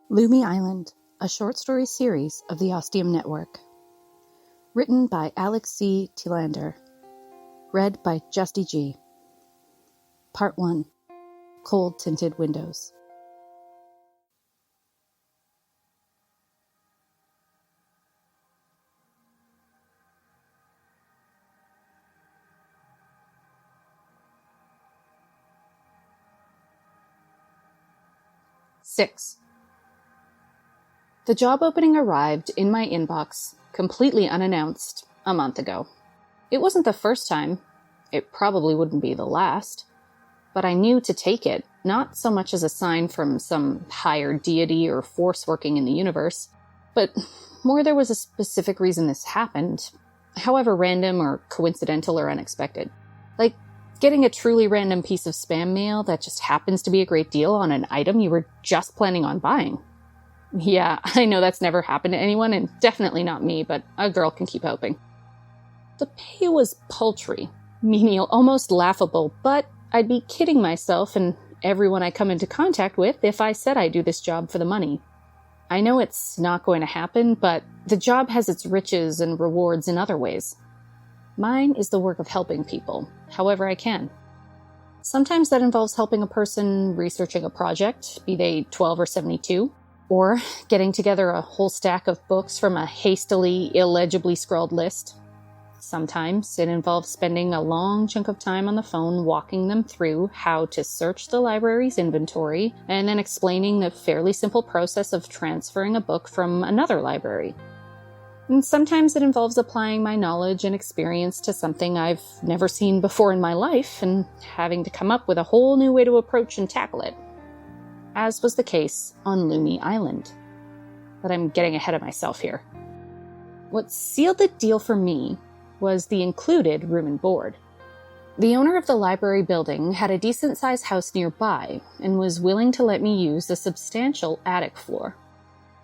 Lummi Island, a short story series of the Ostium Network. Written by Alex C. Telander. Read by Justy G. Part 1. Cold Tinted Windows. Six. The job opening arrived in my inbox, completely unannounced, a month ago. It wasn't the first time. It probably wouldn't be the last. But I knew to take it, not so much as a sign from some higher deity or force working in the universe, but more there was a specific reason this happened, however random or coincidental or unexpected. Like getting a truly random piece of spam mail that just happens to be a great deal on an item you were just planning on buying. Yeah, I know that's never happened to anyone, and definitely not me, but a girl can keep hoping. The pay was paltry, menial, almost laughable, but I'd be kidding myself and everyone I come into contact with if I said I do this job for the money. I know it's not going to happen, but the job has its riches and rewards in other ways. Mine is the work of helping people, however I can. Sometimes that involves helping a person researching a project, be they 12 or 72, or getting together a whole stack of books from a hastily, illegibly scrawled list. Sometimes it involves spending a long chunk of time on the phone walking them through how to search the library's inventory and then explaining the fairly simple process of transferring a book from another library. And sometimes it involves applying my knowledge and experience to something I've never seen before in my life and having to come up with a whole new way to approach and tackle it. As was the case on Lummi Island. But I'm getting ahead of myself here. What sealed the deal for me was the included room and board. The owner of the library building had a decent-sized house nearby and was willing to let me use the substantial attic floor.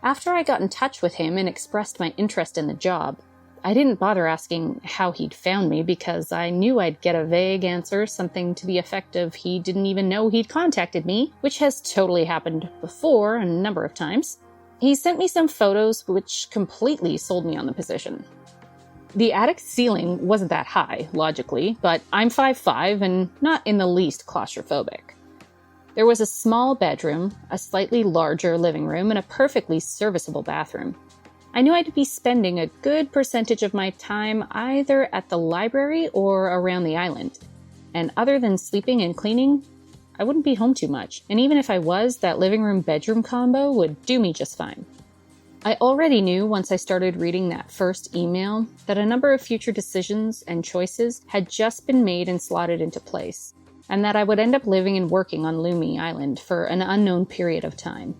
After I got in touch with him and expressed my interest in the job, I didn't bother asking how he'd found me because I knew I'd get a vague answer, something to the effect of he didn't even know he'd contacted me, which has totally happened before a number of times. He sent me some photos which completely sold me on the position. The attic ceiling wasn't that high, logically, but I'm 5'5" and not in the least claustrophobic. There was a small bedroom, a slightly larger living room, and a perfectly serviceable bathroom. I knew I'd be spending a good percentage of my time either at the library or around the island. And other than sleeping and cleaning, I wouldn't be home too much. And even if I was, that living room-bedroom combo would do me just fine. I already knew once I started reading that first email that a number of future decisions and choices had just been made and slotted into place, and that I would end up living and working on Lummi Island for an unknown period of time.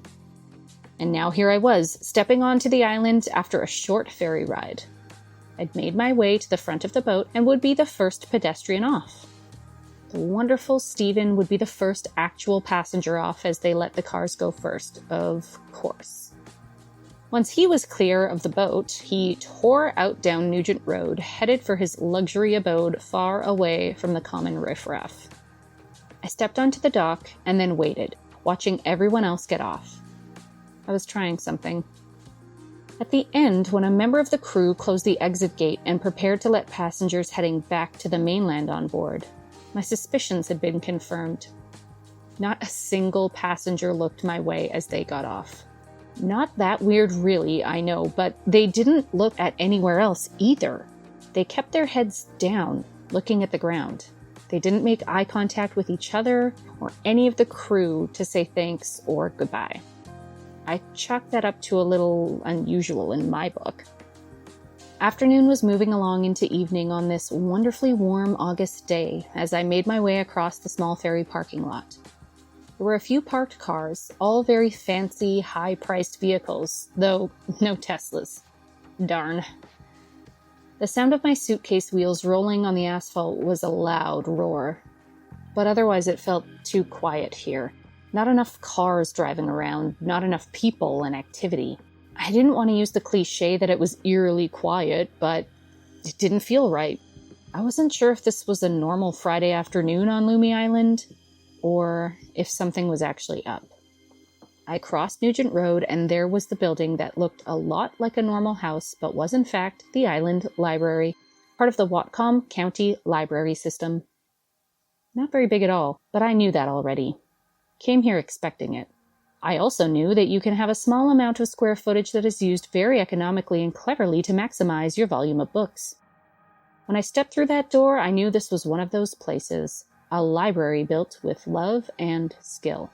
And now here I was, stepping onto the island after a short ferry ride. I'd made my way to the front of the boat and would be the first pedestrian off. The wonderful Stephen would be the first actual passenger off as they let the cars go first, of course. Once he was clear of the boat, he tore out down Nugent Road, headed for his luxury abode far away from the common riffraff. I stepped onto the dock and then waited, watching everyone else get off. I was trying something. At the end, when a member of the crew closed the exit gate and prepared to let passengers heading back to the mainland on board, my suspicions had been confirmed. Not a single passenger looked my way as they got off. Not that weird really, I know, but they didn't look at anywhere else either. They kept their heads down, looking at the ground. They didn't make eye contact with each other or any of the crew to say thanks or goodbye. I chalked that up to a little unusual in my book. Afternoon was moving along into evening on this wonderfully warm August day as I made my way across the small ferry parking lot. There were a few parked cars, all very fancy, high-priced vehicles, though no Teslas. Darn. The sound of my suitcase wheels rolling on the asphalt was a loud roar. But otherwise it felt too quiet here. Not enough cars driving around, not enough people and activity. I didn't want to use the cliche that it was eerily quiet, but it didn't feel right. I wasn't sure if this was a normal Friday afternoon on Lummi Island, or if something was actually up. I crossed Nugent Road, and there was the building that looked a lot like a normal house, but was in fact the Island Library, part of the Whatcom County Library System. Not very big at all, but I knew that already. Came here expecting it. I also knew that you can have a small amount of square footage that is used very economically and cleverly to maximize your volume of books. When I stepped through that door, I knew this was one of those places, a library built with love and skill.